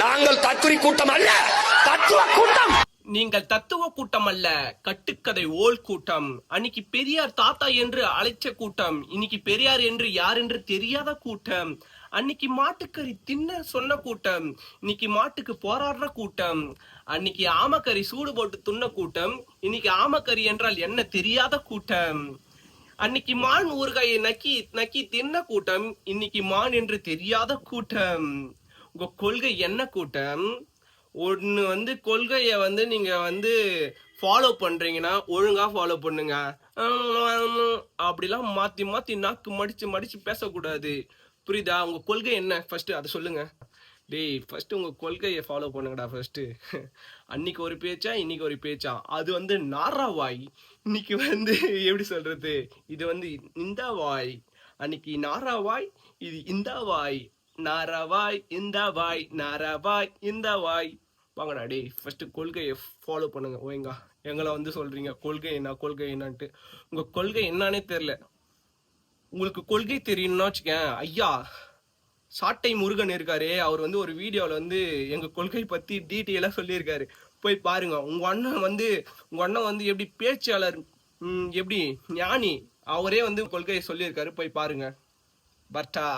நாங்கள் தத்துரி கூட்டம் அல்ல, தத்துவ கூட்டம். நீங்கள் தத்துவ கூட்டம் அல்ல, கட்டுக்கதை ஓல் கூட்டம். அன்னைக்கு பெரியார் தாத்தா என்று அழைச்ச கூட்டம், இன்னைக்கு பெரியார் என்று யார் என்று தெரியாத கூட்டம். அன்னைக்கு மாட்டுக்கறி தின்ன சொன்ன கூட்டம், இன்னைக்கு மாட்டுக்கு போராடுற கூட்டம். அன்னைக்கு ஆமக்கறி சூடு போட்டு துண்ண கூட்டம், இன்னைக்கு ஆமக்கறி என்றால் என்ன தெரியாத கூட்டம். அன்னைக்கு மான் ஊறுகாயை நக்கி நக்கி தின்ன கூட்டம், இன்னைக்கு மான் என்று தெரியாத கூட்டம். உங்க கொள்கை என்ன கூட்டம்? ஒன்று கொள்கையை நீங்க ஃபாலோ பண்றீங்கன்னா ஒழுங்கா ஃபாலோ பண்ணுங்க. அப்படிலாம் மாத்தி மாத்தி நாக்கு மடிச்சு மடிச்சு பேசக்கூடாது, புரியுதா? உங்க கொள்கை என்ன ஃபர்ஸ்ட் அதை சொல்லுங்க. டேய், ஃபர்ஸ்ட் உங்க கொள்கையை ஃபாலோ பண்ணுங்கடா ஃபர்ஸ்ட். அன்னைக்கு ஒரு பேச்சா இன்னைக்கு ஒரு பேச்சா? அது நாராவாய். இன்னைக்கு எப்படி சொல்றது, இது இந்த வாய். அன்னைக்கு நாராவாய், இது இந்த வாய். நாராவாய் இந்த வாய், நாராவாய் இந்த வாய். வாங்கடா டேய், ஃபர்ஸ்ட் கொள்கையை ஃபாலோ பண்ணுங்க. ஓய்ங்க எங்களை சொல்றீங்க கொள்கை என்ன கொள்கை என்னான்ட்டு. உங்க கொள்கை என்னன்னே தெரியல. உங்களுக்கு கொள்கை தெரியும்னா வச்சுக்கேன், ஐயா சாட்டை முருகன் இருக்காரு, அவர் ஒரு வீடியோல எங்க கொள்கை பத்தி டீட்டெயிலா சொல்லியிருக்காரு, போய் பாருங்க. உங்க அண்ணன் எப்படி பேச்சாளர், எப்படி ஞானி, அவரே கொள்கையை சொல்லியிருக்காரு, போய் பாருங்க. பட்டா